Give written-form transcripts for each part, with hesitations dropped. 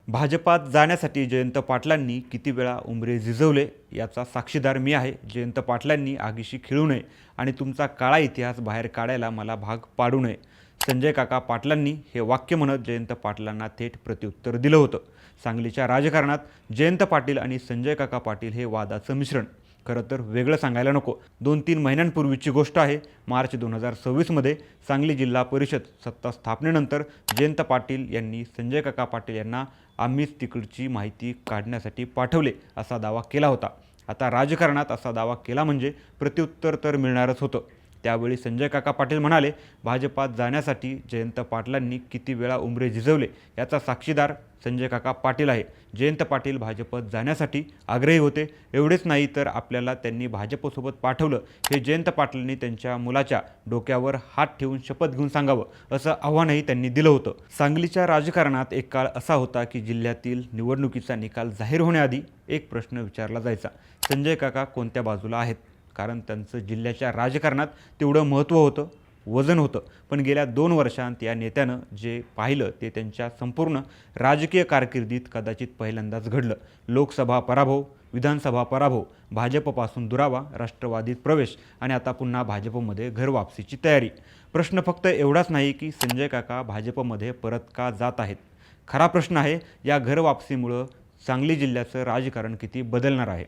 भाजपात जाण्यासाठी जयंत पाटलांनी किती वेळा उंबरे झिजवले याचा साक्षीदार मी आहे। जयंत पाटलांनी आगीशी खेळू नये आणि तुमचा काळा इतिहास बाहेर काढायला मला भाग पाडू नये, संजय काका पाटलांनी हे वाक्य म्हणत जयंत पाटलांना थेट प्रत्युत्तर दिलं होतं। सांगलीच्या राजकारणात जयंत पाटील आणि संजय काका पाटील हे वादाचं मिश्रण। खरं तर वेगळं सांगायला नको, 2-3 महिन्यांपूर्वीची गोष्ट आहे। मार्च 2026 मध्ये सांगली जिल्हा परिषद सत्ता स्थापनेनंतर जयंत पाटील यांनी संजय काका पाटील यांना आम्हीच तिकडची माहिती काढण्यासाठी पाठवले असा दावा केला होता। आता राजकारणात असा दावा केला म्हणजे प्रत्युत्तर तर मिळणारच होतं। त्यावेळी संजय काका पाटील म्हणाले, भाजपात जाण्यासाठी जयंत पाटलांनी किती वेळा उंबरे झिजवले याचा साक्षीदार संजय काका पाटील आहे। जयंत पाटील भाजपात जाण्यासाठी आग्रही होते। एवढेच नाही तर आपल्याला त्यांनी भाजपसोबत पाठवलं हे जयंत पाटलांनी त्यांच्या मुलाच्या डोक्यावर हात ठेवून शपथ घेऊन सांगावं असं आव्हानही त्यांनी दिलं होतं। सांगलीच्या राजकारणात एक काळ असा होता की जिल्ह्यातील निवडणुकीचा निकाल जाहीर होण्याआधी एक प्रश्न विचारला जायचा, संजय काका कोणत्या बाजूला आहेत? कारण त्यांचं जिल्ह्याच्या राजकारणात तेवढं महत्त्व होतं, वजन होतं। पण गेल्या 2 वर्षांत या नेत्यानं जे पाहिलं ते त्यांच्या संपूर्ण राजकीय कारकिर्दीत कदाचित पहिल्यांदाच घडलं। लोकसभा पराभव, विधानसभा पराभव, भाजपपासून दुरावा, राष्ट्रवादीत प्रवेश आणि आता पुन्हा भाजपमध्ये घरवापसीची तयारी। प्रश्न फक्त एवढाच नाही की संजय काका भाजपमध्ये परत का जात आहेत। खरा प्रश्न आहे, या घरवापसीमुळं सांगली जिल्ह्याचं राजकारण किती बदलणार आहे।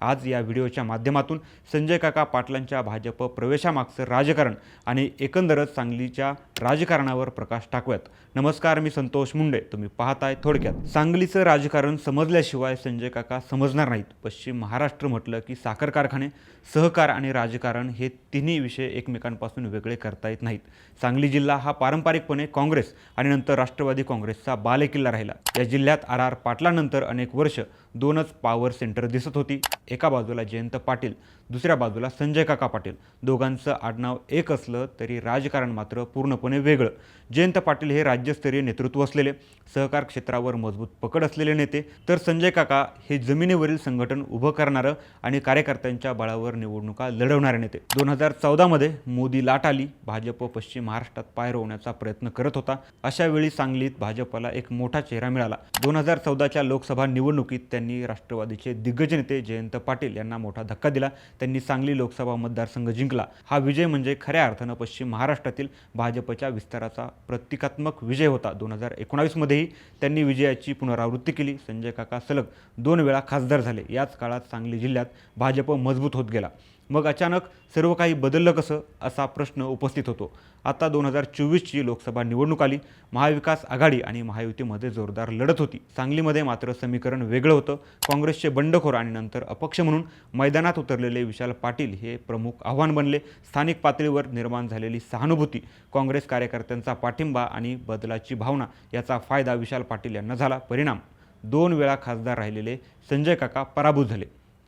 आज या व्हिडिओच्या माध्यमातून संजय काका पाटलांच्या भाजप प्रवेशामागचं राजकारण आणि एकंदरच सांगलीच्या राजकारणावर प्रकाश टाकूयात। नमस्कार, मी संतोष मुंडे, तुम्ही पाहताय थोडक्यात। सांगलीचं राजकारण समजल्याशिवाय संजय काका समजणार नाहीत। पश्चिम महाराष्ट्र म्हटलं की साखर कारखाने, सहकार आणि राजकारण हे तिन्ही विषय एकमेकांपासून वेगळे करता येत नाहीत। सांगली जिल्हा हा पारंपरिकपणे काँग्रेस आणि नंतर राष्ट्रवादी काँग्रेसचा बालेकिल्ला राहिला। या जिल्ह्यात आर पाटलांनंतर अनेक वर्ष 2च पॉवर सेंटर दिसत होती। एका बाजूला जयंत पाटील, दुसऱ्या बाजूला संजय काका पाटील। दोघांचं आडनाव एक असलं तरी राजकारण मात्र पूर्णपणे वेगळं। जयंत पाटील हे राज्यस्तरीय नेतृत्व असलेले, सहकार क्षेत्रावर मजबूत पकड असलेले नेते, तर संजय काका हे जमिनीवरील संघटन उभं करणारं आणि कार्यकर्त्यांच्या बळावर निवडणुका लढवणारे नेते। 2014 मध्ये मोदी लाट आली, भाजप पश्चिम महाराष्ट्रात पाय रोवण्याचा प्रयत्न करत होता। अशा वेळी सांगलीत भाजपला एक मोठा चेहरा मिळाला। 2014च्या लोकसभा निवडणुकीत त्यांनी राष्ट्रवादीचे दिग्गज नेते जयंत पाटील यांना मोठा धक्का दिला। त्यांनी सांगली लोकसभा मतदारसंघ जिंकला। हा विजय म्हणजे खऱ्या अर्थानं पश्चिम महाराष्ट्रातील भाजपच्या विस्ताराचा प्रतिकात्मक विजय होता। 2019 मध्येही त्यांनी विजयाची पुनरावृत्ती केली। संजय काका सलग 2 वेळा खासदार झाले। याच काळात सांगली जिल्ह्यात भाजप मजबूत होत गेला। मग अचानक सर्व काही बदललं कसं, असा प्रश्न उपस्थित होतो। आता 2024ची लोकसभा निवडणूक आली। महाविकास आघाडी आणि महायुतीमध्ये जोरदार लढत होती। सांगलीमध्ये मात्र समीकरण वेगळं होतं। काँग्रेसचे बंडखोर आणि नंतर अपक्ष म्हणून मैदानात उतरलेले विशाल पाटील हे प्रमुख आव्हान बनले। स्थानिक पातळीवर निर्माण झालेली सहानुभूती, काँग्रेस कार्यकर्त्यांचा पाठिंबा आणि बदलाची भावना याचा फायदा विशाल पाटील यांना झाला। परिणाम, 2 वेळा खासदार राहिलेले संजय काका पराभूत झाले।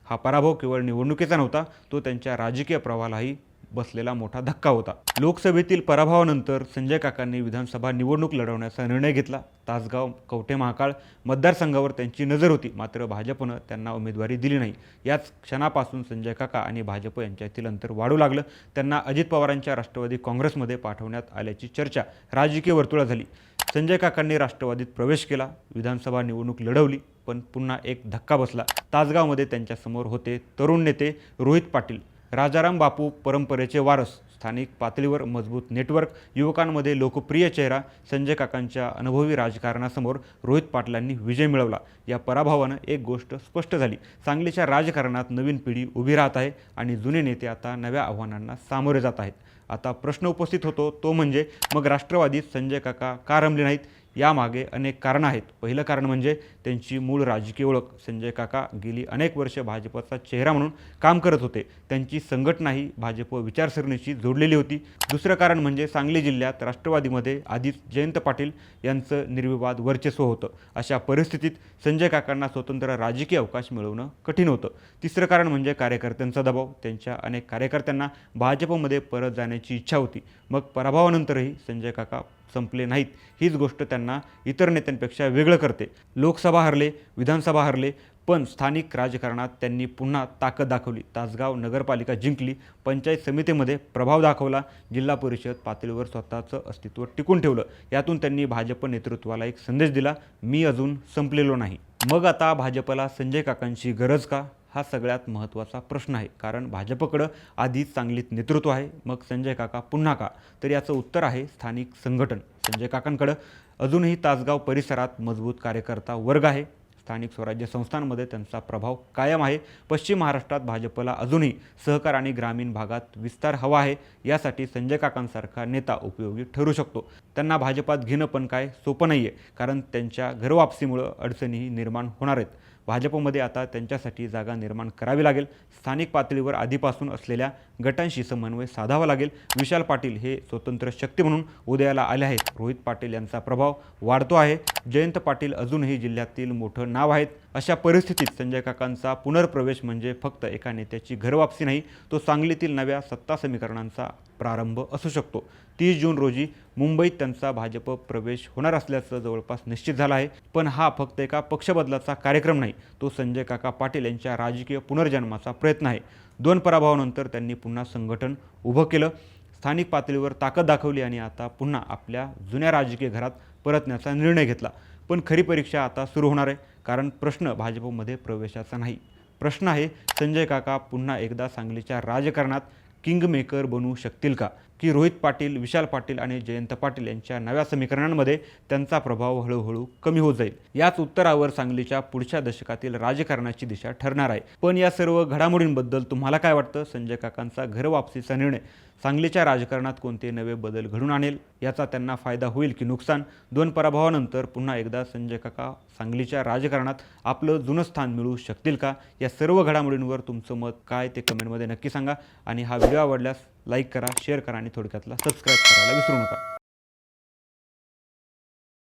हा पराभव केवळ निवडणुकीचा नव्हता, तो त्यांच्या राजकीय प्रवाहालाही बसलेला मोठा धक्का होता। लोकसभेतील पराभवानंतर संजय काकांनी विधानसभा निवडणूक लढवण्याचा निर्णय घेतला। तासगाव, कवठे महाकाळ मतदारसंघावर त्यांची नजर होती, मात्र भाजपनं त्यांना उमेदवारी दिली नाही। याच क्षणापासून संजय काका आणि भाजप यांच्यातील अंतर वाढू लागलं। त्यांना अजित पवारांच्या राष्ट्रवादी काँग्रेसमध्ये पाठवण्यात आल्याची चर्चा राजकीय वर्तुळात झाली। संजय काकांनी राष्ट्रवादीत प्रवेश केला, विधानसभा निवडणूक लढवली, पण पुन्हा एक धक्का बसला। तासगावमध्ये त्यांच्यासमोर होते तरुण नेते रोहित पाटील, राजाराम बापू परंपरेचे वारस, स्थानिक पातळीवर मजबूत नेटवर्क, युवकांमध्ये लोकप्रिय चेहरा। संजय काकांच्या अनुभवी राजकारणासमोर रोहित पाटलांनी विजय मिळवला। या पराभवानं एक गोष्ट स्पष्ट झाली, सांगलीच्या राजकारणात नवीन पिढी उभी राहत आहे आणि जुने नेते आता नव्या आव्हानांना सामोरे जात आहेत। आता प्रश्न उपस्थित होतो तो म्हणजे, मग राष्ट्रवादीत संजय काका का रमले नाहीत? यामागे अनेक कारणं आहेत। पहिलं कारण म्हणजे त्यांची मूळ राजकीय ओळख। संजय काका गेली अनेक वर्ष भाजपचा चेहरा म्हणून काम करत होते। त्यांची संघटनाही भाजप विचारसरणीशी जोडलेली होती। दुसरं कारण म्हणजे सांगली जिल्ह्यात राष्ट्रवादीमध्ये आधीच जयंत पाटील यांचं निर्विवाद वर्चस्व होतं। अशा परिस्थितीत संजय काकांना स्वतंत्र राजकीय अवकाश मिळवणं कठीण होतं। तिसरं कारण म्हणजे कार्यकर्त्यांचा दबाव। त्यांच्या अनेक कार्यकर्त्यांना भाजपमध्ये परत जाण्याची इच्छा होती। मग पराभवानंतरही संजय काका संपले नाहीत, हीच गोष्ट त्यांना इतर नेत्यांपेक्षा वेगळं करते। लोकसभा हरले, विधानसभा हरले, पण स्थानिक राजकारणात त्यांनी पुन्हा ताकद दाखवली. तासगाव नगरपालिका जिंकली, पंचायत समितीमध्ये प्रभाव दाखवला, जिल्हा परिषद पातळीवर स्वतःचं अस्तित्व टिकून ठेवलं. यातून त्यांनी भाजप नेतृत्वाला एक संदेश दिला, मी अजून संपलेलो नाही. मग आता भाजपला संजय काकांची गरज का? हा सगळ्यात महत्त्वाचा प्रश्न आहे. कारण भाजपकडं आधीच चांगलीच नेतृत्व आहे. मग संजय काका पुन्हा का? तर याचं उत्तर आहे स्थानिक संघटन. संजय काकांकडं अजूनही तासगाव परिसरात मजबूत कार्यकर्ता वर्ग आहे. स्थानिक स्वराज्य संस्थांमध्ये त्यांचा प्रभाव कायम आहे. पश्चिम महाराष्ट्रात भाजपला अजूनही सहकार आणि ग्रामीण भागात विस्तार हवा आहे. यासाठी संजय काकांसारखा नेता उपयोगी ठरू शकतो. त्यांना भाजपात घेणं पण काय सोपं नाही आहे, कारण त्यांच्या घरवापसीमुळं अडचणीही निर्माण होणार आहेत. भाजपमध्ये आता त्यांच्यासाठी जागा निर्माण करावी लागेल. स्थानिक पातळीवर आधीपासून असलेल्या गटांशी समन्वय साधावा लागेल. विशाल पाटील हे स्वतंत्र शक्ती म्हणून उदयाला आले आहेत. रोहित पाटील यांचा प्रभाव वाढतो आहे. जयंत पाटील अजूनही जिल्ह्यातील मोठं नाव आहेत. अशा परिस्थितीत संजय काकांचा पुनर्प्रवेश म्हणजे फक्त एका नेत्याची घरवापसी नाही, तो सांगलीतील नव्या सत्ता समीकरणांचा प्रारंभ असू शकतो. 30 जून रोजी मुंबईत त्यांचा भाजप प्रवेश होणार असल्याचं जवळपास निश्चित झालं आहे. पण हा फक्त एका पक्षबदलाचा कार्यक्रम नाही, तो संजय काका पाटील यांच्या राजकीय पुनर्जन्माचा प्रयत्न आहे. 2 पराभवानंतर त्यांनी पुन्हा संघटन उभं केलं, स्थानिक पातळीवर ताकद दाखवली आणि आता पुन्हा आपल्या जुन्या राजकीय घरात परतण्याचा निर्णय घेतला. पण खरी परीक्षा आता सुरू होणार आहे. कारण प्रश्न भाजपमध्ये प्रवेशाचा नाही, प्रश्न आहे संजय काका पुन्हा एकदा सांगलीच्या राजकारणात किंगमेकर बनवू शकतील का? की रोहित पाटील, विशाल पाटील आणि जयंत पाटील यांच्या नव्या समीकरणांमध्ये त्यांचा प्रभाव हळूहळू कमी होत जाईल. याच उत्तरावर सांगलीच्या पुढच्या दशकातील राजकारणाची दिशा ठरणार आहे. पण या सर्व घडामोडींबद्दल तुम्हाला काय वाटतं? संजय काकांचा घरवापसीचा निर्णय सांगलीच्या राजकारणात कोणते नवे बदल घडून आणेल? याचा त्यांना फायदा होईल की नुकसान? 2 पराभवानंतर पुन्हा एकदा संजय काका सांगलीच्या राजकारणात आपलं जुनं स्थान मिळवू शकतील का? या सर्व घडामोडींवर तुमचं मत काय ते कमेंटमध्ये नक्की सांगा. आणि हा व्हिडिओ आवडल्यास लाईक करा, शेअर करा आणि थोडक्यातला सबस्क्राईब करायला विसरू नका.